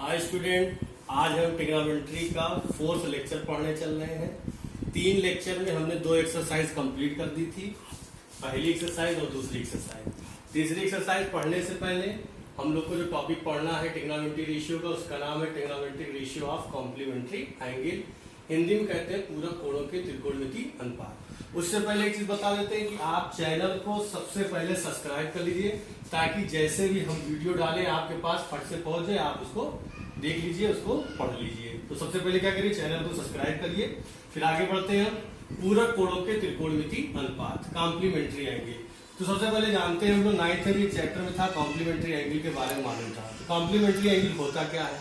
Hi student, आज हम trigonometry का 4th लेक्चर पढ़ने चल रहे हैं। 3 लेक्चर में हमने 2 एक्सरसाइज कंप्लीट कर दी थी, पहली एक्सरसाइज और दूसरी एक्सरसाइज। तीसरी एक्सरसाइज पढ़ने से पहले हम लोग को जो टॉपिक पढ़ना है ट्रिग्नोमेट्री रेशियो का, उसका नाम है trigonometric ratio of complementary angle. Hindi में कहते हैं पूरक कोणों के त्रिकोणमितीय अनुपात। उससे पहले एक चीज बता देते हैं कि आप चैनल को सबसे पहले सब्सक्राइब कर लीजिए, ताकि जैसे भी हम वीडियो डालें आपके पास फट से पहुंच जाए, आप उसको देख लीजिए, उसको पढ़ लीजिए। तो सबसे पहले क्या करिए, चैनल को सब्सक्राइब करिए। फिर आगे बढ़ते हैं, पूरक कोणों के त्रिकोणमितीय अनुपात, कॉम्प्लीमेंट्री एंगल। तो सबसे पहले जानते हैं, हम लोग 9th में चैप्टर में था कॉम्प्लीमेंट्री एंगल के बारे में मालूम था। तो कॉम्प्लीमेंट्री एंगल होता क्या है,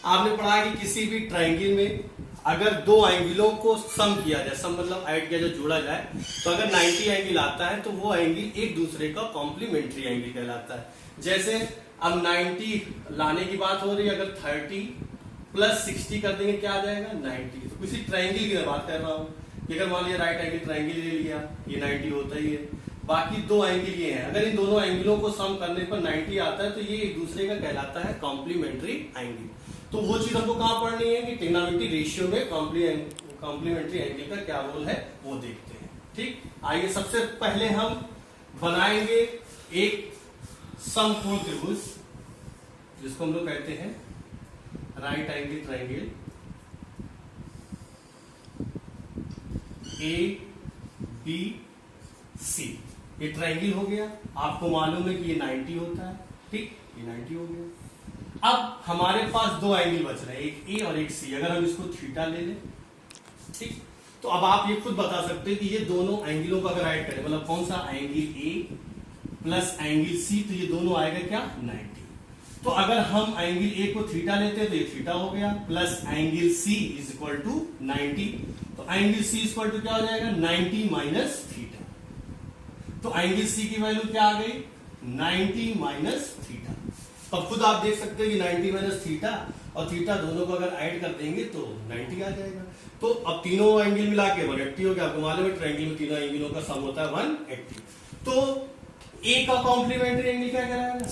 आपने पढ़ा कि किसी भी ट्रायंगल में अगर 2 एंगलों को सम किया जाए, सम मतलब ऐड किया जाए, जोड़ा जाए, तो अगर 90 एंगल आता है तो वो एंगल एक दूसरे का कॉम्प्लीमेंट्री एंगल कहलाता है। जैसे अब 90 लाने की बात हो रही है, अगर 30 प्लस 60 कर देंगे क्या आ जाएगा 90। तो किसी ट्रायंगल की मैं बात कर रहा हूँ कि अगर मान लिया राइट एंगल ट्रायंगल ले लिया, ये 90 होता ही है। बाकी 2 एंगल ये हैं, अगर इन दोनों एंगलों को सम करने पर 90 आता है तो ये एक दूसरे का कहलाता है कॉम्प्लीमेंट्री एंगल। तो वो चीज हमको कहां पढ़नी है कि ट्रिग्नोमेट्री रेशियो में कॉम्प्लीमेंट्री एंगल का क्या रोल है वो देखते हैं। ठीक, आइए सबसे पहले हम बनाएंगे एक समकोण त्रिभुज, जिसको हम लोग कहते हैं right angle triangle A B C. ये ट्रायंगल हो गया, आपको मालूम है कि ये 90 होता है। ठीक, ये 90 हो गया। अब हमारे पास 2 एंगल बच रहे हैं, एक ए और एक सी। अगर हम इसको थीटा ले लें, ठीक, तो अब आप ये खुद बता सकते हैं कि ये दोनों एंगलों को अगर ऐड करें, मतलब कौन सा angle A plus angle C, तो ये दोनों आएगा क्या 90। तो अगर हम एंगल ए को थीटा लेते हैं तो ये थीटा हो गया, plus angle C is equal to 90। तो एंगल सी इक्वल टू क्या हो जाएगा 90 माइनस थीटा। तो एंगल सी की वैल्यू क्या आ गई 90 माइनस थीटा। अब खुद आप देख सकते हैं कि 90 माइनस थीटा और थीटा दोनों को अगर ऐड कर देंगे तो 90 आ जाएगा। तो अब तीनों एंगल मिला के 180 हो गया। आपको मालूम है ट्रायंगल में तीनों एंगलों का सम होता है 180। तो ए का कॉम्प्लीमेंट्री एंगल क्या कहलाएगा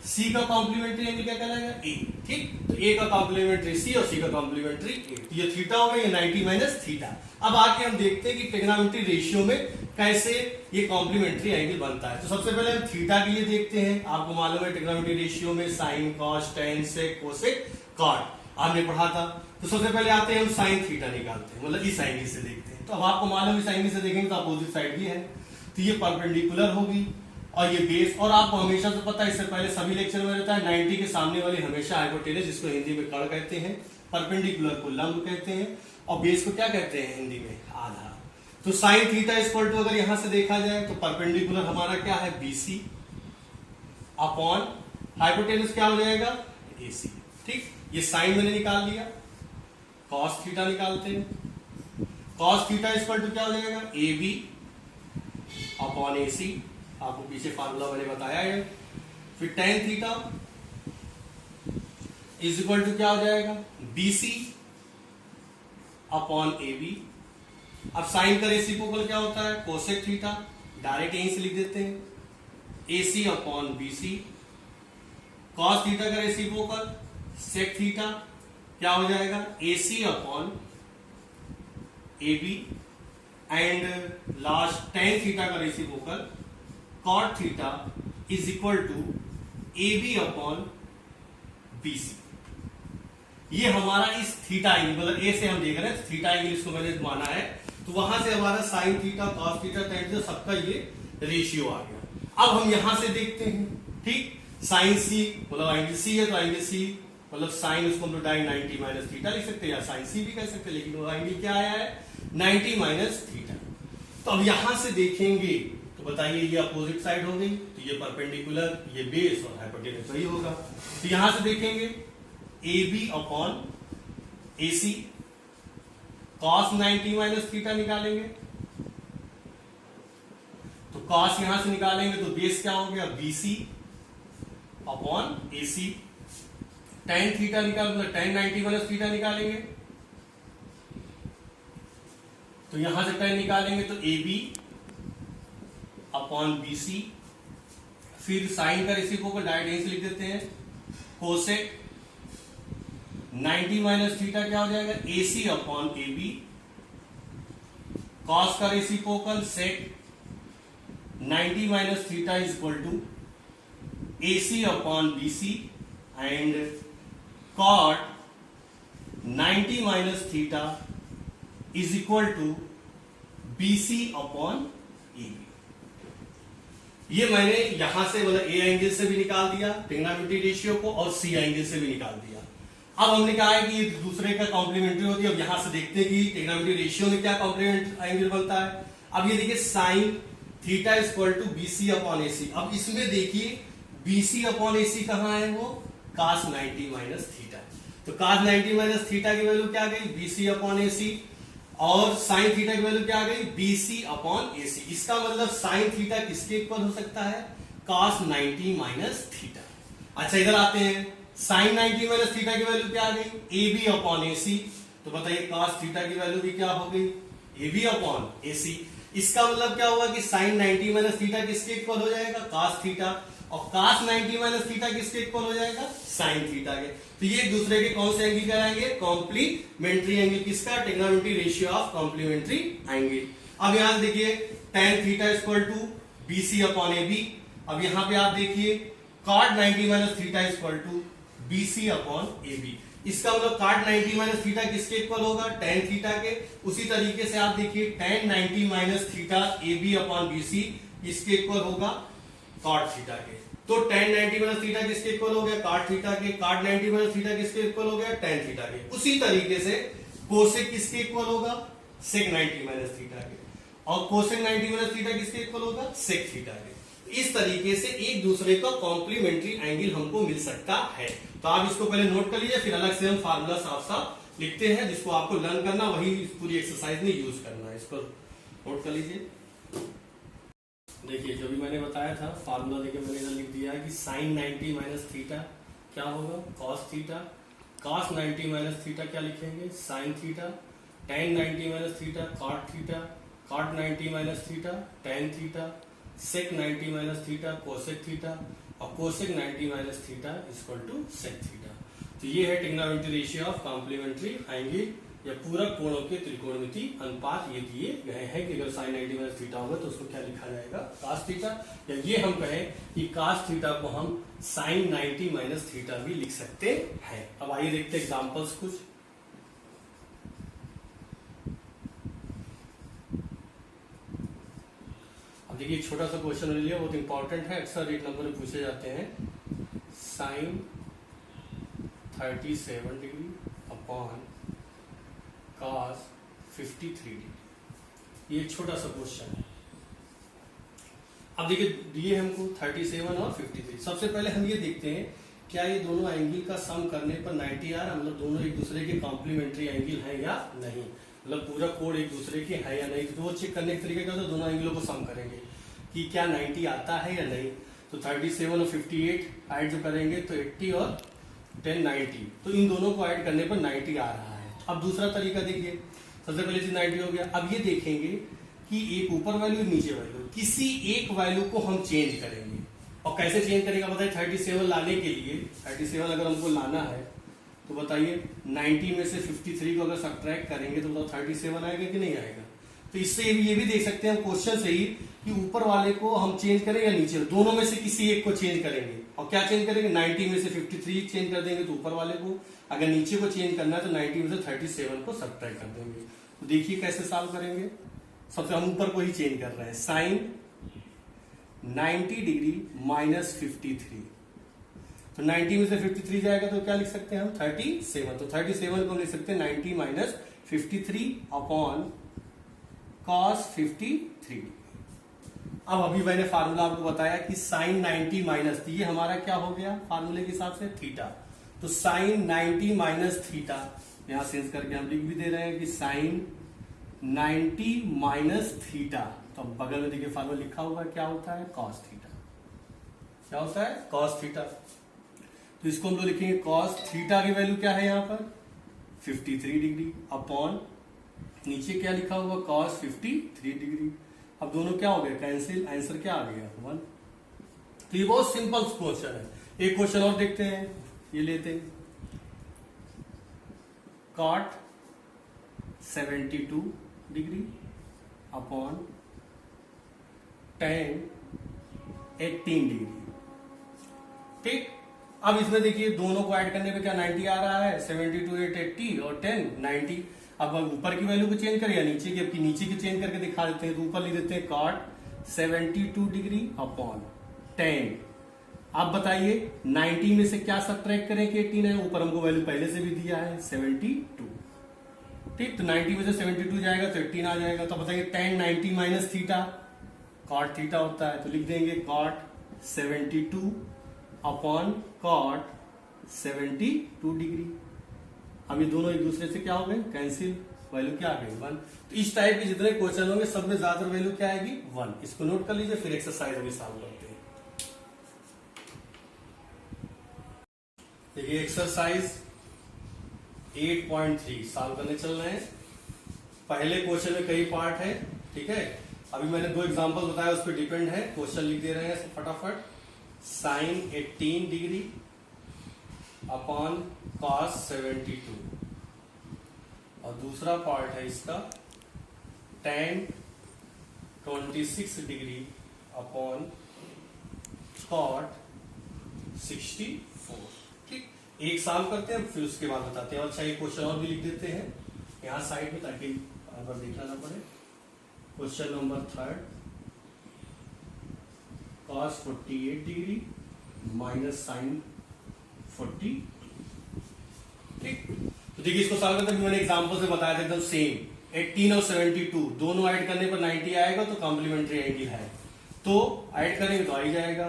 सी का कॉम्प्लीमेंट्री एंगल क्या कहलाएगा ए। ठीक, तो ए का कॉम्प्लीमेंट्री सी और सी का कॉम्प्लीमेंट्री ए। तो ये थीटा हो गया, ये 90 माइनस थीटा। अब आके हम देखते हैं कि ट्रिग्नोमेट्री रेशियो में कैसे ये कॉम्प्लीमेंट्री एंगल बनता है। तो सबसे पहले हम थीटा के लिए देखते हैं। आपको मालूम है ट्रिग्नोमेट्री रेशियो में साइन, कॉस, टेन, सेक, कोसेक, कॉट आपने पढ़ा था। तो सबसे पहले आते हैं हम साइन थीटा निकालते हैं, मतलब इस एंगल से देखते हैं। तो अब आपको मालूम है इस एंगल से देखेंगे तो अपोजिट साइड भी है, तो ये परपेंडिकुलर होगी और ये बेस। और आपको हमेशा से पता है, इससे पहले सभी लेक्चर में रहता है 90 के सामने वाली हमेशा हाइपोटेनस, जिसको हिंदी में कर्ण कहते हैं, परपेंडिकुलर को लंब कहते हैं, और बेस को क्या कहते हैं हिंदी में आधार। तो साइन थीटा इक्वल टू अगर यहां से देखा जाए तो परपेंडिकुलर हमारा क्या है बीसी अपॉन हाइपोटेनस क्या हो जाएगा एसी। ठीक, ये साइन मैंने निकाल लिया। कॉस थीटा निकालते हैं। कॉस थीटा इक्वल टू क्या हो जाएगा ए बी अपॉन ए सी। आपको पीछे फार्मूला मैंने बताया है। फिर tan theta is equal to क्या हो जाएगा B C upon A B. अब साइन का रेसिप्रोकल क्या होता है कोसेक थीटा, डायरेक्ट यहीं से लिख देते हैं A C upon B C. Cos theta का रेसिप्रोकल सेक थीटा क्या हो जाएगा A C upon A B. And last tan theta का reciprocal cot theta is equal to A B upon B C. ये हमारा इस थीटा एंगल, मतलब ए से हम देख रहे हैं थीटा एंगल, इसको मैंने माना है। तो वहां से हमारा sine theta, cos theta, tan theta सबका ये रेशियो आ गया। अब हम यहां से देखते हैं। ठीक, साइन सी मतलब एंगल सी है, तो एंगल सी मतलब साइन, उसको हम लोग डायरेक्ट 90 माइनस थीटा लिख सकते हैं या साइन सी भी कह सकते हैं, लेकिन वो एंगल क्या आया है 90 माइनस थीटा। तो अब यहां से देखेंगे तो बताइए ये अपोजिट साइड हो गई, तो ये परपेंडिकुलर, ये बेस और हाइपोटेनस वही होगा। तो यहां से देखेंगे A B upon A C. Cos 90 minus theta निकालेंगे, तो कॉस यहां से निकालेंगे तो बेस क्या हो गया B C upon A C. Tan theta निकाल, मतलब टेन 90 माइनस थीटा निकालेंगे, तो यहां से टेन निकालेंगे तो A B upon B C. फिर साइन का रेसिप्रोकल डायरेक्ट यहीं से लिख देते हैं कोसेक 90 माइनस थीटा क्या हो जाएगा, AC अपॉन AB, कॉस का reciprocal sec 90 minus theta is equal to AC upon BC and cot 90 minus theta is equal to BC upon AB। ये मैंने यहां से मतलब A एंगल से भी निकाल दिया ट्रिग्नोमेट्री रेशियो को और C एंगल से भी निकाल दिया। अब हमने कहा है कि ये दूसरे का कॉम्प्लीमेंट्री होती है। अब यहां से देखते हैं कि ट्रिग्नोमेट्री रेशियो में क्या कॉम्प्लीमेंट एंगल बनता है। अब ये देखिए sine theta is equal to BC upon AC। अब इसमें देखिए BC अपॉन AC कहां है, वो cos 90 माइनस थीटा। तो cos 90 माइनस थीटा की वैल्यू क्या आ गई, BC अपॉन AC, और साइन थीटा की वैल्यू क्या आ गई, BC अपॉन AC। इसका मतलब साइन थीटा किसके इक्वल हो सकता है, cos 90 माइनस थीटा। अच्छा इधर आते हैं, साइन 90 माइनस थीटा की वैल्यू क्या आ गई, AB अपॉन AC। तो बताइए cos थीटा की वैल्यू भी क्या हो गई, AB अपॉन AC। इसका मतलब क्या हुआ कि साइन 90 माइनस थीटा किसके इक्वल हो जाएगा, cos थीटा, और cos 90 माइनस थीटा किसके इक्वल हो जाएगा, साइन थीटा के। तो ये एक दूसरे के कौन से एंगल कराएंगे, कॉम्प्लीमेंट्री एंगल। किसका, trigonometry ratio of complementary angle. अब यहां से देखिए tan theta equal to BC upon AB। अब यहां पे आप देखिए cot 90 minus theta equal to BC upon AB। इसका मतलब cot 90 माइनस थीटा किसके इक्वल होगा, tan थीटा के। उसी तरीके से आप देखिए tan 90 minus theta AB upon BC इसके इक्वल होगा cot थीटा के। तो tan 90 माइनस थीटा किसके इक्वल हो गया, cot थीटा के। cot 90 माइनस थीटा किसके इक्वल हो गया, tan थीटा के। उसी तरीके से कोसेक किसके इक्वल होगा, sec 90 माइनस थीटा के, और कोसेक 90 माइनस थीटा किसके इक्वल होगा, sec थीटा के। इस तरीके से एक दूसरे का कॉम्प्लीमेंट्री एंगल हमको मिल सकता है। तो आप इसको पहले नोट कर लीजिए, फिर अलग से हम फार्मूला साफ साफ लिखते हैं। जिसको आपको लर्न करना वही पूरी एक्सरसाइज में यूज करना है। इसको नोट कर लीजिए। देखिए जो भी मैंने बताया था फार्मूला देखिए मैंने इधर लिख दिया है कि साइन 90 माइनस थीटा क्या होगा, cos theta. Cos 90 minus theta क्या लिखेंगे, sine theta. tan 90 minus theta cot theta. Cot 90 minus theta tan theta. Sec 90 minus theta cosec theta, और cosec 90 minus theta equal to sec theta. तो ये है trigonometry ratio of complementary angle, या पूरा कोणों के त्रिकोणमिति अनुपात ये दिए गए हैं कि अगर साइन 90 माइनस थीटा होगा तो उसको क्या लिखा जाएगा, cos थीटा। या ये हम कहें कि cos थीटा को हम साइन 90 माइनस थीटा भी लिख सकते हैं। अब आइए देखते हैं एग्जांपल्स कुछ। अब देखिए एक छोटा सा क्वेश्चन ले लिया, बहुत इंपॉर्टेंट है, अक्सर एक नंबर में पूछे जाते हैं। Sine 37 degree upon cos 53 degree. ये एक छोटा सा क्वेश्चन है। अब देखिए दिए हमको 37 और 53। सबसे पहले हम ये देखते हैं क्या ये दोनों एंगल का सम करने पर 90 आ रहा, मतलब दोनों एक दूसरे के कॉम्प्लीमेंट्री एंगल है या नहीं, मतलब पूरा कोण एक दूसरे के है या नहीं। तो वो चेक करने के तरीके क्या होता है, दोनों एंगलों को सम करेंगे कि क्या 90 आता है या नहीं। तो 37 और 58 ऐड जो करेंगे तो 80 और 10 90, तो इन दोनों को ऐड करने पर 90 आ रहा है। अब दूसरा तरीका देखिए, सबसे पहले चीज 90 हो गया। अब ये देखेंगे कि एक ऊपर वैल्यू नीचे वैल्यू, किसी एक वैल्यू को हम चेंज करेंगे। और कैसे चेंज करेगा बताइए, 37 लाने के लिए 37 अगर हमको लाना है तो बताइए 90 में से 53 को अगर सब्ट्रैक्ट करेंगे तो बताओ 37 आएगा कि नहीं आएगा। तो इससे ये भी देख सकते हैं हम क्वेश्चन से ही कि ऊपर वाले को हम चेंज करें या नीचे, दोनों में से किसी एक को चेंज करेंगे। और क्या चेंज करेंगे, 90 में से 53 चेंज कर देंगे तो ऊपर वाले को, अगर नीचे को चेंज करना है तो 90 में से 37 को सब्ट्रैक्ट कर देंगे। तो देखिए कैसे सॉल्व करेंगे। सबसे हम ऊपर को ही चेंज कर रहे हैं, साइन 90 डिग्री माइनस 53, तो 90 में से 53 जाएगा तो क्या लिख सकते हैं हम, 37। तो 37 को लिख सकते हैं 90 माइनस 53 अपॉन cos 53। अब अभी मैंने फार्मूला आपको बताया कि साइन 90 माइनस, ये हमारा क्या हो गया फार्मूले के हिसाब से, थीटा। तो साइन 90 माइनस थीटा, यहां सेंस करके हम लिख भी दे रहे हैं कि साइन 90 माइनस थीटा, तो बगल में देखिए फार्मूला लिखा होगा क्या होता है, cos थीटा। क्या होता है, cos थीटा। तो इसको हम लोग लिखेंगे cos थीटा की वैल्यू क्या है यहाँ पर 53 डिग्री अपॉन नीचे क्या लिखा हुआ cos 53 डिग्री। अब दोनों क्या हो गए कैंसिल, आंसर क्या आ गया 1। तो ये बहुत सिंपल क्वेश्चन है। एक क्वेश्चन और देखते हैं, ये लेते हैं। Cot 72 degree upon tan 18 degree. ठीक, अब इसमें देखिए दोनों को ऐड करने पे क्या 90 आ रहा है, 72 8 80 और 10 90। अब ऊपर की वैल्यू को चेंज करें या नीचे की, नीचे की चेंज करके दिखा देते हैं। तो ऊपर लिख देते हैं कॉट 72 डिग्री अपॉन 10। अब बताइए 90 में से क्या सब्ट्रैक्ट करें कि 18 है, ऊपर हमको वैल्यू पहले से भी दिया है 72। ठीक, तो 90 में से 72 जाएगा तो 18 आ जाएगा। तो बताइए 10 90 माइनस थीटा, कॉट थीटा होता है, तो लिख देंगे कॉट 72 अपॉन कॉट 72 डिग्री। अब ये दोनों एक दूसरे से क्या हो गए, कैंसिल, वैल्यू क्या आ गई 1। तो इस टाइप के जितने क्वेश्चन होंगे सब में ज्यादा वैल्यू क्या आएगी 1। इसको नोट कर लीजिए, फिर एक्सरसाइज अभी सॉल्व करते हैं। देखिए एक्सरसाइज 8.3 सॉल्व करने चल रहे हैं। पहले क्वेश्चन में कई पार्ट है, ठीक है। अभी मैंने 2 एग्जांपल बताया, उस पर डिपेंड है। क्वेश्चन लिख दे रहे हैं फटाफट। साइन 18 डिग्री अपॉन कॉस 72, और दूसरा पार्ट है इसका tan 26 डिग्री अपॉन कॉट 64। ठीक, एक सॉल्व करते हैं फिर उसके बाद बताते हैं। अच्छा, एक क्वेश्चन और भी लिख देते हैं यहां साइड में ताकि बार बार देखना ना पड़े। Question number 3 cos 48 degree minus sine 40। ठीक, तो देखिए इसको सॉल्व करते हैं। मैंने एग्जांपल से बताया था एकदम सेम। 18 और 72 दोनों ऐड करने पर 90 आएगा, तो कॉम्प्लीमेंट्री एंगल है, तो ऐड करेंगे तो आ ही जाएगा।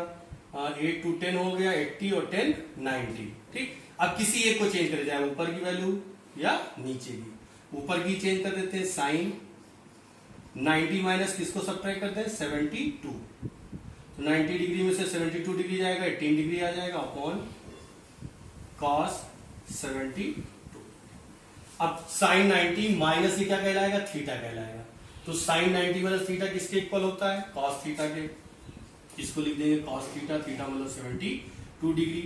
8 to 10 हो गया 80 और 10 90। ठीक, अब किसी एक को चेंज कर जाए, ऊपर की वैल्यू या नीचे की। ऊपर की चेंज कर देते हैं, साइन 90 माइनस किसको सब्ट्रैक्ट करते हैं 72। तो 90 डिग्री में से 72 डिग्री जाएगा, 18 डिग्री आ जाएगा अपॉन कॉस 72। अब साइन 90 माइनस ये क्या कहलाएगा, थीटा कहलाएगा। तो साइन 90 माइनस थीटा किसके इक्वल होता है, कॉस थीटा के। इसको लिख देंगे कॉस थीटा, थीटा मतलब 72 डिग्री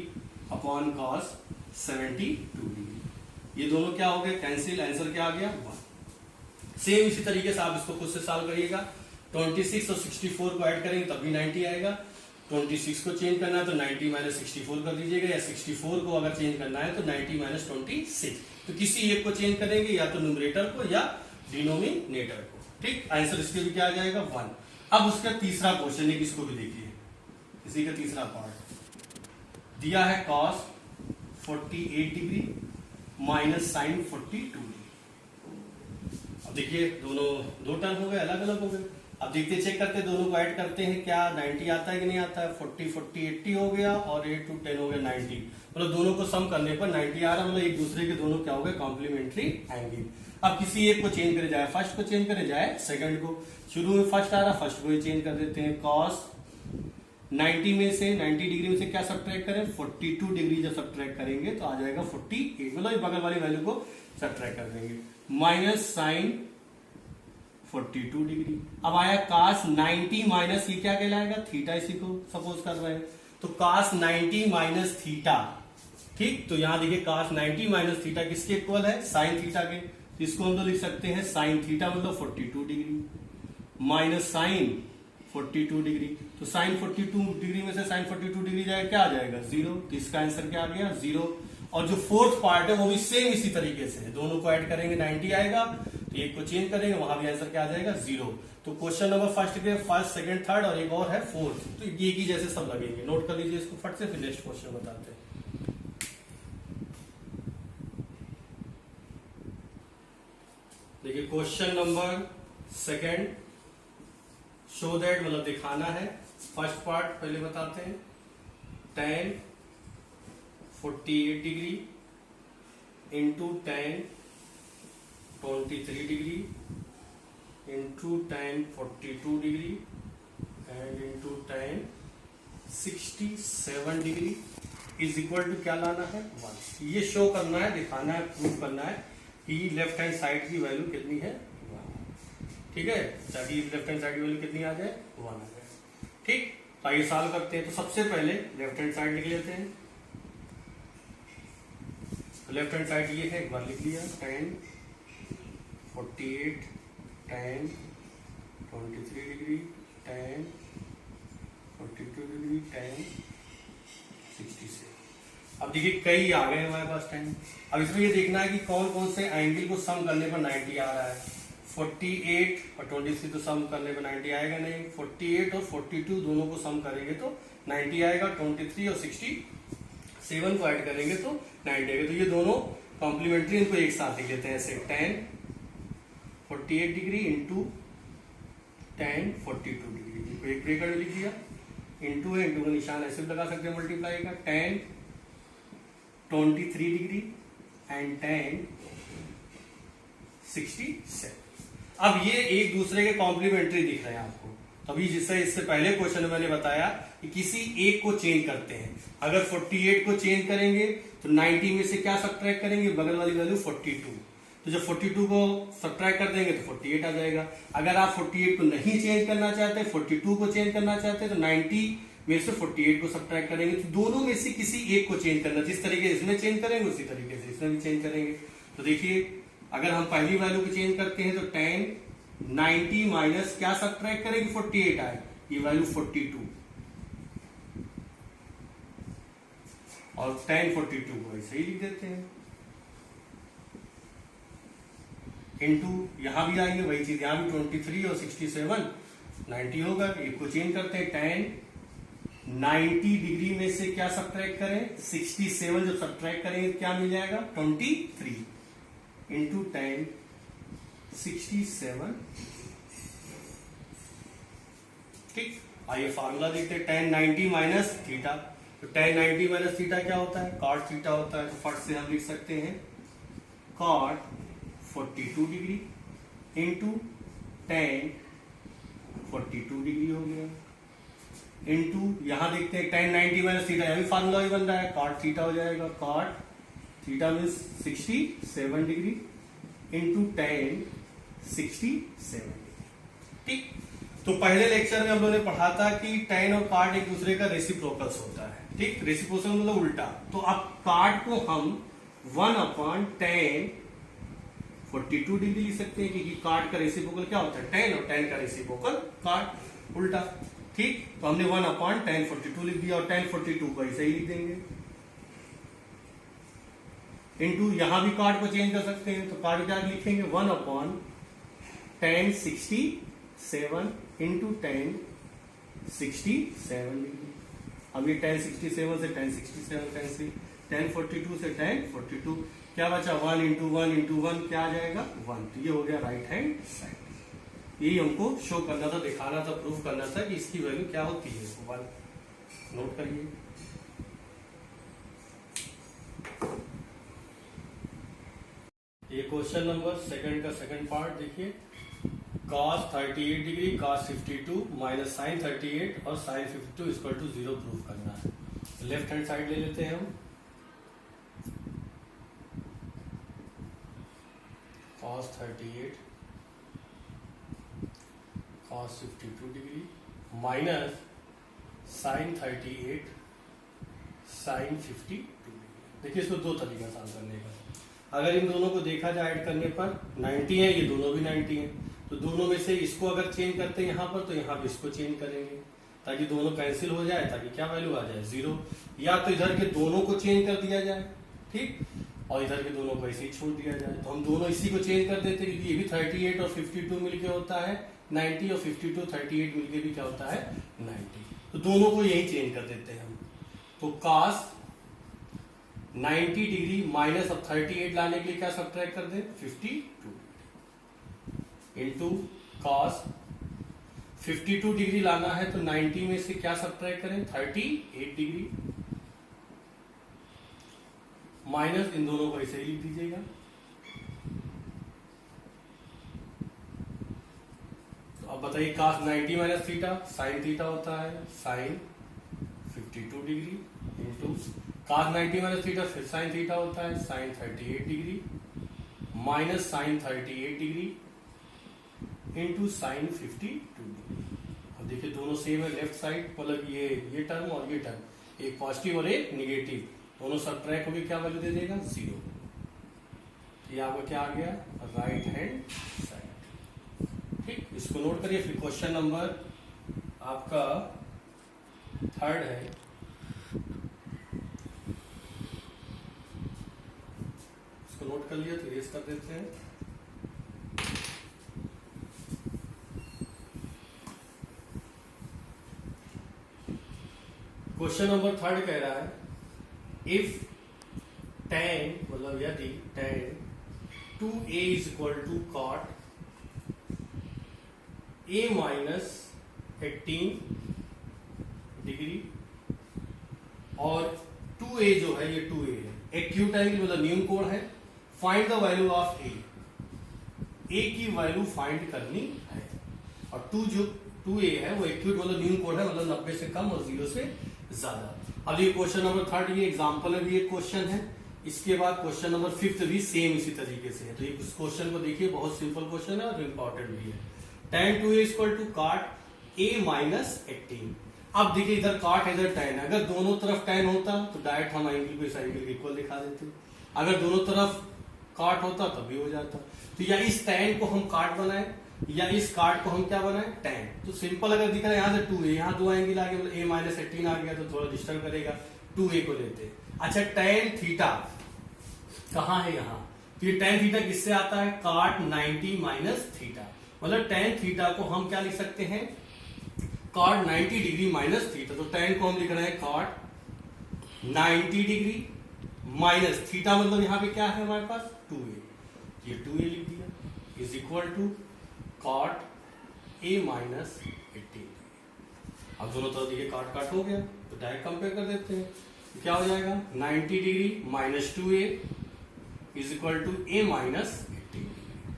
अपॉन कॉस 72 डिग्री। ये दोनों क्या हो गए, कैंसिल, आंसर क्या आ गया 1। सेम इसी तरीके से आप इसको खुद से सॉल्व करिएगा। 26 और 64 को ऐड करेंगे तब भी 90 आएगा। 26 को चेंज करना है तो 90 माइनस 64 कर दीजिएगा, या 64 को अगर चेंज करना है तो 90 माइनस 26। तो किसी एक को चेंज करेंगे, या तो न्यूमरेटर को या डिनोमिनेटर को। ठीक, आंसर इसके भी क्या आ जाएगा 1। अब उसका तीसरा क्वेश्चन है, किसको भी देखिए। इसी का तीसरा पार्ट दिया है cos 48 degree minus sine 42 degree. अब देखिए दोनों 2 टर्म हो गए, अलग अलग हो गए। अब देखते चेक करते हैं, दोनों को ऐड करते हैं, क्या 90 आता है कि नहीं आता है। 40 40 80 हो गया, और 8 to 10 हो गया 90। मतलब दोनों को सम करने पर 90 आ रहा, मतलब एक दूसरे के दोनों क्या हो गए, कॉम्प्लीमेंट्री एंगल। अब किसी एक को चेंज करे जाए, फर्स्ट को चेंज करे जाए सेकंड को। शुरू में फर्स्ट आ रहा, फर्स्ट को ही चेंज कर देते हैं। कॉस 90 में से 90 डिग्री में से क्या सब्ट्रैक्ट करें, 42 डिग्री जब सब्ट्रैक्ट करेंगे तो आ जाएगा 48, मतलब बगल वाली वैल्यू को सब्ट्रैक्ट कर देंगे। Minus sine 42 degree. अब आया cos 90 माइनस ये क्या कहलाएगा, थीटा, इसी को सपोज कर रहे हैं। तो cos 90 माइनस थीटा। ठीक, तो यहां देखिए cos 90 माइनस थीटा किसके इक्वल है, साइन थीटा के। तो इसको हम तो लिख सकते हैं साइन थीटा मतलब 42 डिग्री माइनस साइन 42 डिग्री। तो साइन 42 डिग्री में से साइन 42 डिग्री जाएगा, क्या आ जाएगा 0। तो इसका आंसर क्या आ गया 0। और जो फोर्थ पार्ट है वो भी सेम इसी तरीके से, दोनों को ऐड करेंगे 90 आएगा, तो एक को चेंज करेंगे, वहां भी आंसर क्या आ जाएगा 0। तो क्वेश्चन नंबर फर्स्ट के फर्स्ट सेकंड थर्ड और एक और है फोर्थ, तो ये की जैसे सब लगेंगे। नोट कर लीजिए इसको फट से, फिर नेक्स्ट क्वेश्चन बताते हैं। देखिए question number second, show that मतलब दिखाना है। फर्स्ट पार्ट पहले बताते हैं। tan 48 degree into tan 23 degree into tan 42 degree and into tan 67 degree is equal to क्या लाना है 1। ये शो करना है, दिखाना है, प्रूव करना है कि लेफ्ट हैंड साइड की वैल्यू कितनी है 1। ठीक है, ताकि लेफ्ट हैंड साइड की वैल्यू कितनी आ जाए 1 आ जाए। ठीक, तो आइए सॉल्व करते हैं। तो सबसे पहले लेफ्ट हैंड साइड लिख लेते हैं। लेफ्ट हैंड साइड ये है, एक बार लिख लिया, tan 48, tan 23 degree, tan 42 degree, tan 67। अब देखिए कई आ गए हमारे पास tan। अब इसमें ये देखना है कि कौन कौन से एंगल को सम करने पर 90 आ रहा है। 48 और 23 तो सम करने पर 90 आएगा नहीं, 48 और 42 दोनों को सम करेंगे तो 90 आएगा, 23 और 67 को ऐड करेंगे तो 90 आएगा। तो ये दोनों कॉम्प्लीमेंट्री, इनको एक साथ लिख लेते हैं ऐसे, tan 48 degree into tan 42 degree, इनको एक ब्रैकेट में लिख दिया, इंटू है, इंटू का निशान ऐसे भी लगा सकते हैं मल्टीप्लाई का, tan 23 डिग्री एंड tan 67। अब ये एक दूसरे के कॉम्प्लीमेंट्री दिख रहे हैं आपको, तभी जिससे इससे पहले क्वेश्चन में मैंने बताया कि किसी एक को चेंज करते हैं। अगर 48 को चेंज करेंगे तो 90 में से क्या सब्ट्रैक्ट करेंगे, बगल वाली वैल्यू 42, तो जब 42 को सब्ट्रैक्ट कर देंगे तो 48 आ जाएगा। अगर आप 48 को नहीं चेंज करना चाहते, 42 को चेंज करना चाहते तो 90 में से 48 को सब्ट्रैक्ट करेंगे। तो दोनों में से किसी एक को चेंज करना, जिस तरीके से इसमें चेंज करेंगे उसी तरीके से इसमें भी चेंज करेंगे। तो देखिए अगर हम पहली वैल्यू को चेंज करते हैं तो tan 90 माइनस क्या सब्ट्रैक्ट करेंगे, 48 आए, ये वैल्यू 42, और tan 42 को ऐसे ही लिख देते हैं, इनटू यहां भी आएंगे वही चीज, यहां भी 23 और 67 90 होगा। एक को चेंज करते हैं, tan 90 डिग्री में से क्या सब्ट्रैक्ट करें, 67 जब सब्ट्रैक्ट करेंगे तो क्या मिल जाएगा, 23 इंटू tan 67। ठीक, आइए फार्मूला देखते हैं, tan 90 माइनस थीटा। तो tan 90 माइनस थीटा क्या होता है, cot थीटा होता है। तो फट से हम लिख सकते हैं cot 42 degree into tan 42 degree हो गया, इंटू यहां देखते हैं tan 90 माइनस थीटा, यहां भी फार्मूला ही बन रहा है, cot थीटा हो जाएगा, cot theta means 67 degree into tan 67। ठीक, तो पहले लेक्चर में हम लोगों ने पढ़ा था कि tan और cot एक दूसरे का रेसिप्रोकल्स होता है। ठीक, रेसिप्रोकल मतलब उल्टा। तो अब cot को हम 1/tan 42 डिग्री लिख सकते हैं, क्योंकि cot का रेसिप्रोकल क्या होता है, tan, और tan का रेसिप्रोकल cot, उल्टा। ठीक, तो हमने 1/tan 42 लिख दिया, और tan 42 को ऐसे ही लिख देंगे, इंटू यहां भी cot को चेंज कर सकते हैं। तो cot क्या लिखेंगे, 1/tan 67 इंटू tan 67 डिग्री। अब ये tan 67 से tan 67 tan 42 से tan 42 क्या बचा, 1 इंटू 1 इंटू 1 क्या आ जाएगा, 1। तो ये हो गया राइट हैंड साइड। यही हमको शो करना था, दिखाना था, प्रूफ करना था कि इसकी वैल्यू क्या होती है। 1 नोट करिए। ये क्वेश्चन नंबर सेकंड का सेकंड पार्ट देखिए, cos 38 degree cos 52 minus sine 38 और साइन 52 इक्वल टू 0 प्रूफ करना है। लेफ्ट हैंड साइड ले लेते हैं हम, cos 38 cos 52 degree minus sine 38 sine 52 degree. देखिए इसको दो तरीका से करने का, अगर इन दोनों को देखा जाए ऐड करने पर 90 है, ये दोनों भी 90 है, तो दोनों में से इसको अगर चेंज करते हैं यहाँ पर तो यहाँ भी इसको चेंज करेंगे ताकि दोनों कैंसिल हो जाए, ताकि क्या वैल्यू आ जाए, 0। या तो इधर के दोनों को चेंज कर दिया जाए, ठीक, और इधर के दोनों को ऐसे ही छोड़ दिया जाए। तो हम दोनों इसी को चेंज कर देते हैं, क्योंकि ये भी 38 और 52 मिलके होता है 90, और 52 38 मिलके भी क्या होता है 90। तो दोनों को यही चेंज कर देते हैं हम। तो cos 90 डिग्री माइनस अब 38 लाने के लिए क्या सब्ट्रैक्ट कर दें, 52 इंटू cos 52 डिग्री लाना है तो 90 में से क्या सब्ट्रैक्ट करें, 38 डिग्री माइनस इन दोनों को ऐसे ही लिख दीजिएगा। तो अब बताइए cos 90 minus theta sine theta होता है sine 52 degree into cos 90 minus theta फिर साइन थीटा होता है sine 38 degree minus sine 38 degree into sine 52 degree. अब देखिए दोनों सेम है, लेफ्ट साइड मतलब ये टर्म और ये टर्म, एक पॉजिटिव और एक निगेटिव, दोनों सब्ट्रैक्ट होकर क्या वैल्यू दे देगा, 0। ये आपका क्या आ गया, राइट हैंड साइड। ठीक, इसको नोट करिए। फिर क्वेश्चन नंबर आपका 3 है। इसको नोट कर लिया तो इरेज कर देते हैं। क्वेश्चन नंबर 3 कह रहा है, इफ tan मतलब यदि tan 2a is equal to cot a minus 18 degree और 2a जो है ये 2a है, एक्यूट एंगल मतलब न्यून कोण है, find the value of a की वैल्यू फाइंड करनी है। और 2a है वो एक्यूट मतलब न्यून कोण है, मतलब 90 से कम और 0 से ज्यादा। अब ये क्वेश्चन नंबर 3 ये एग्जांपल में भी एक क्वेश्चन है। इसके बाद क्वेश्चन नंबर 5 भी सेम इसी तरीके से है। तो इस क्वेश्चन को देखिए, बहुत सिंपल क्वेश्चन है और इंपॉर्टेंट भी है। tan 2a equal to cot a minus 18। अब देखिए इधर cot इधर tan, अगर दोनों तरफ tan होता तो डायरेक्ट हम एंगल को इस एंगल के इक्वल दिखा देते। अगर दोनों तरफ cot होता तब भी हो जाता। तो या इस tan को हम cot बनाए या इस cot को हम क्या बनाए, tan। तो सिंपल अगर दिख रहा है यहाँ से 2a, यहाँ दो एंगल आ गया मतलब a माइनस 18 आ गया तो थोड़ा डिस्टर्ब करेगा, 2a को लेते। अच्छा tan थीटा कहाँ है, यहाँ। तो ये tan थीटा किससे आता है, cot 90 माइनस थीटा। मतलब tan थीटा को हम क्या लिख सकते हैं, cot 90 डिग्री माइनस थीटा। तो tan को हम लिख रहे हैं cot 90 डिग्री माइनस थीटा, मतलब यहाँ पे क्या है हमारे पास 2a, ये 2a लिख दिया, is equal to cot a minus 18। अब दोनों तरफ देखिए काट काट हो गया तो डायरेक्ट कंपेयर कर देते हैं। तो क्या हो जाएगा 90 degree minus 2a is equal to a minus 18 degree.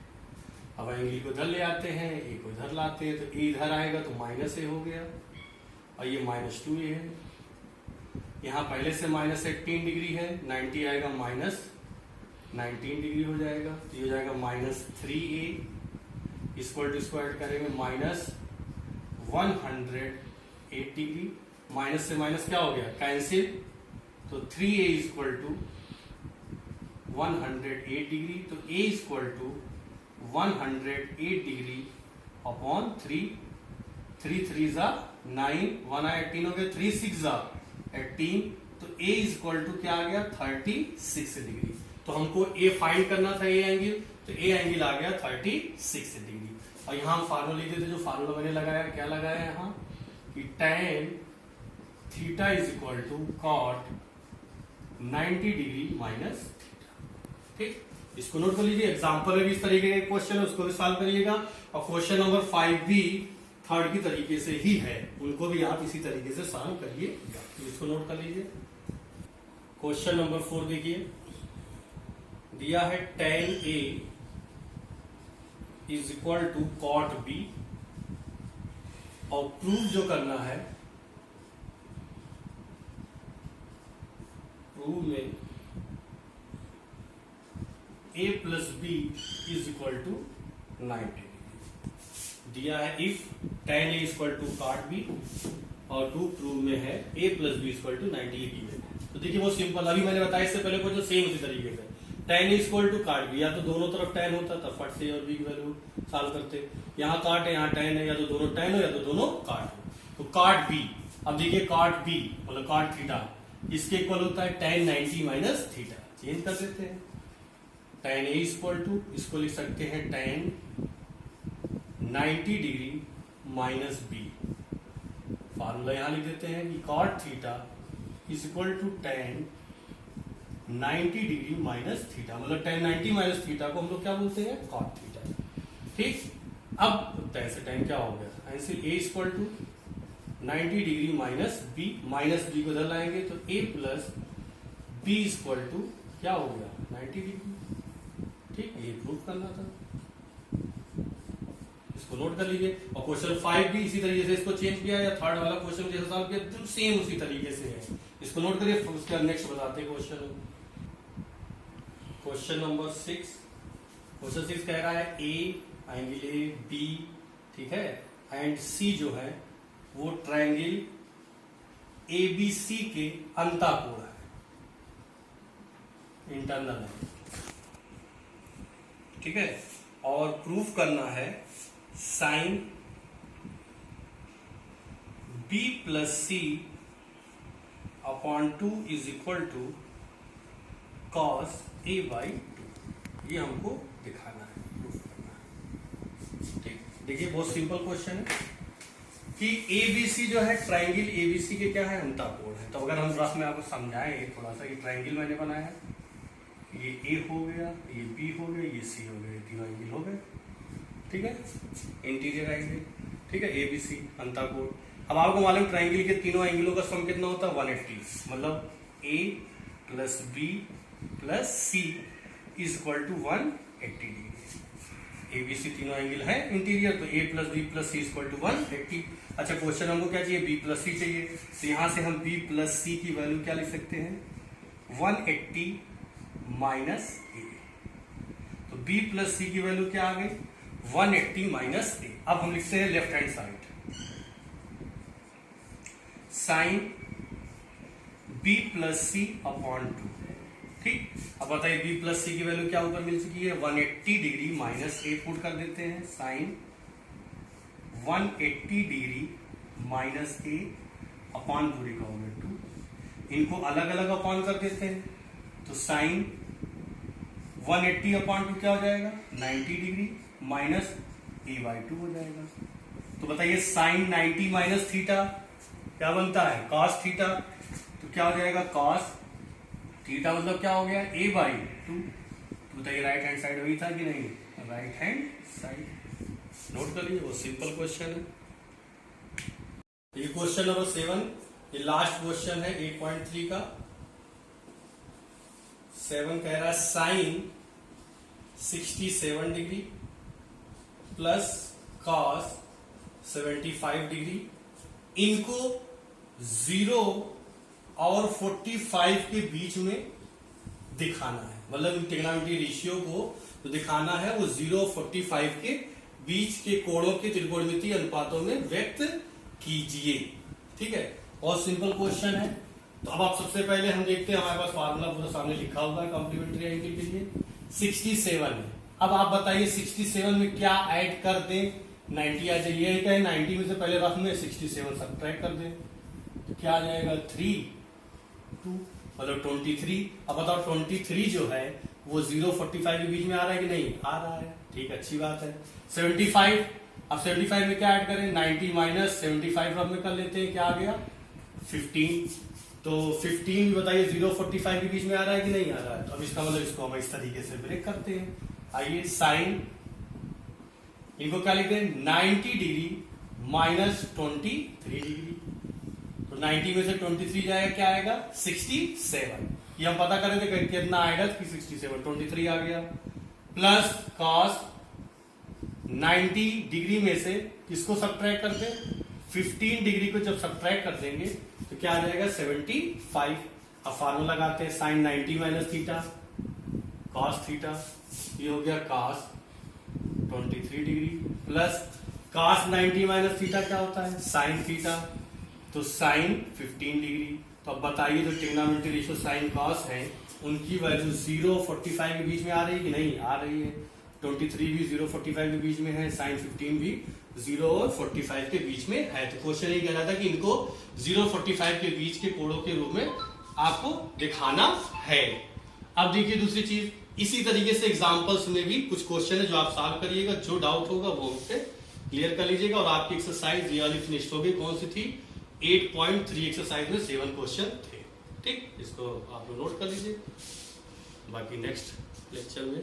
अब एंगल को इधर ले आते हैं, a को इधर लाते हैं, तो a इधर आएगा तो माइनस a हो गया और ये माइनस 2a है। यहाँ पहले से माइनस 18 डिग्री है, 90 आएगा माइनस 19 डिग्री हो जाएगा। तो ये हो जाएगा minus 3a equal to square करेंगे माइनस 108 डिग्री। माइनस से माइनस क्या हो गया, कैंसिल। तो 3a इक्वल टू 108 डिग्री। तो a equal to 108 degree upon 3, 3 3 जा 9, 1 आया 18 हो गया, 3 6 जा 18। तो a इक्वल टू क्या आ गया 36 डिग्री। तो हमको a फाइंड करना था a एंगल, तो a एंगल आ गया 36 डिग्री। और यहाँ हम फार्मूला लिख देते, जो फार्मूला मैंने लगाया, क्या लगाया यहाँ कि tan theta is equal to cot 90 degree minus theta. ठीक, इसको नोट कर लीजिए। एग्जांपल में भी इस तरीके के क्वेश्चन है, उसको भी सॉल्व करिएगा। और क्वेश्चन नंबर 5 भी थर्ड की तरीके से ही है, उनको भी आप इसी तरीके से सॉल्व करिएगा। तो इसको नोट कर लीजिए। क्वेश्चन नंबर 4 देखिए, दिया है tan a is equal to cot b और प्रूव जो करना है, प्रूव में a plus B is equal to 90 दिया है। If tan a equal to cot b और टू प्रूव में है a plus B equal to 90 given है। तो देखिए वो सिंपल, अभी मैंने बताया इससे पहले क्वेश्चन सेम उसी तरीके से। tan equal to cot b, या तो दोनों तरफ tan होता तब फट से और b की वैल्यू सॉल्व करते। यहाँ cot है यहाँ tan है, या तो दोनों tan हो या तो दोनों cot हो। तो cot b, अब देखिए cot b मतलब cot थीटा इसके इक्वल होता है tan 90 माइनस थीटा। चेंज कर देते हैं, tan a इक्वल टू, इसको लिख सकते हैं tan 90 degree minus b। Formula यहां लिख देते हैं कि cot theta is equal to tan 90 degree minus theta, मतलब tan 90 माइनस थीटा को हम लोग क्या बोलते हैं cot थीटा। ठीक, अब tan से tan क्या हो गया, ऐसे a equal to 90 degree minus b, minus b को इधर लाएंगे तो a plus b equal to क्या हो गया 90 डिग्री। ठीक, ये प्रूव करना था, इसको नोट कर लीजिए। और क्वेश्चन 5 भी इसी तरीके से इसको चेंज किया, या थर्ड वाला क्वेश्चन जैसे सॉल्व किया एकदम सेम उसी तरीके से है। इसको नोट करिए, उसके नेक्स्ट बताते हैं क्वेश्चन। क्वेश्चन नंबर 6, क्वेश्चन 6 कह रहा है ए एंगल ए बी, ठीक है, एंड सी जो है वो ट्रायंगल एबीसी के अंतःकोण है, इंटरनल है। ठीक है, और प्रूफ करना है sine b plus C upon 2 is equal to cos a by 2। ये हमको दिखाना है, प्रूफ करना है। ठीक, देखिए बहुत सिंपल क्वेश्चन है कि ABC जो है ट्राइंगल ABC के क्या है, अंतःकोण है। तो अगर हम रफ में आपको समझाएं थोड़ा सा, ये ट्राइंगल मैंने बनाया है, ये A हो गया, ये B हो गया, ये C हो गया, ये तीनों एंगल हो गए, ठीक है, इंटीरियर एंगल, ठीक है, ABC अंतःकोण। अब आपको मालूम ट्राइंगल के तीनों एंगलों का सम कितना होता है, 180, मतलब A plus B plus C is equal to 180 degree. ABC तीनों एंगल है इंटीरियर, तो A plus B plus C is equal to 180। अच्छा, क्वेश्चन हमको क्या चाहिए, B प्लस C चाहिए, तो यहां से हम B प्लस C की वैल्यू क्या लिख सकते हैं, 180 माइनस A। तो B प्लस C की वैल्यू क्या आ गई, 180 माइनस A। अब हम लिखते हैं left hand side, sine B plus C upon 2। ठीक, अब बताइए B प्लस C की वैल्यू क्या ऊपर मिल चुकी है, 180 डिग्री माइनस A पुट कर देते हैं, sine 180 degree minus A upon पूरी का होगा 2। इनको अलग अलग अपॉन कर देते हैं, तो साइन 180 अपॉन 2 क्या हो जाएगा, 90 डिग्री माइनस A बाई 2 हो जाएगा। तो बताइए साइन 90 माइनस थीटा क्या बनता है, कॉस थीटा। तो क्या हो जाएगा, कॉस थीटा मतलब क्या हो गया, A बाई 2। तो बताइए राइट हैंड साइड वही था कि नहीं, राइट हैंड साइड। नोट कर लीजिए, वो सिंपल क्वेश्चन है। ये क्वेश्चन नंबर 7, ये लास्ट क्वेश्चन है 8.3 का। 7 कह रहा है sine 67 degree plus cos 75 degree, इनको 0 और 45 के बीच में दिखाना है। मतलब ट्रिग्नोमेट्री रेशियो को तो दिखाना है, वो 0 और 45 के बीच के कोणों के त्रिकोणमितीय अनुपातों में व्यक्त कीजिए। ठीक है, बहुत सिंपल क्वेश्चन है। तो अब आप सबसे पहले हम देखते हैं, हमारे पास फार्मूला पूरा सामने लिखा हुआ है कॉम्प्लीमेंट्री एंगल के लिए 67 है। अब आप बताइए 67 में क्या ऐड कर दें, 90 आ जाइए, कहें 90 में से पहले रफ में 67 सब्ट्रैक्ट कर दें, तो क्या आ जाएगा 3 2 मतलब 23। अब बताओ 23 जो है वो 0 45 के बीच में आ रहा है कि नहीं आ रहा है, ठीक, अच्छी बात है। 75, अब 75 में क्या ऐड करें, 90 माइनस 75 रफ में कर लेते हैं, क्या आ गया 15। तो 15 बताइए 0 45 के बीच में आ रहा है कि नहीं आ रहा है, तो अब इसका मतलब इसको हम इस तरीके से ब्रेक करते हैं। आइए साइन, इनको क्या लिखते हैं 90 डिग्री माइनस 23 डिग्री, तो 90 में से 23 जाएगा, क्या आएगा 67। ये हम पता करें थे कितना आएगा कि 67, 23 आ गया, प्लस कॉस 90 डिग्री में से किसको सब्ट्रैक्ट करते हैं, 15 डिग्री को जब सब्ट्रैक्ट कर देंगे तो क्या आ जाएगा 75। अब फार्मूला लगाते हैं, sine 90 minus theta cos theta, ये हो गया cos 23 degree plus cos 90 minus theta क्या होता है, साइन थीटा, तो साइन 15 डिग्री। तो अब बताइए जो ट्रिग्नोमेट्री रेशियो साइन कॉस है उनकी वैल्यू 0 45 के बीच में आ रही है कि नहीं आ रही है। 23 भी 0 45 के बीच में है, साइन 15 भी 0 और 45 के बीच में है। तो क्वेश्चन ये कह रहा था कि इनको 0 45 के बीच के कोणों के रूप में आपको दिखाना है। अब देखिए दूसरी चीज, इसी तरीके से एग्जांपल्स में भी कुछ क्वेश्चन है जो आप सॉल्व करिएगा, जो डाउट होगा वो उससे क्लियर कर लीजिएगा। और आपकी एक्सरसाइज ये वाली फिनिश होगी, कौन सी थी 8.3 एक्सरसाइज में 7 क्वेश्चन थे। ठीक, इसको आप लोग नोट कर लीजिए, बाकी नेक्स्ट लेक्चर में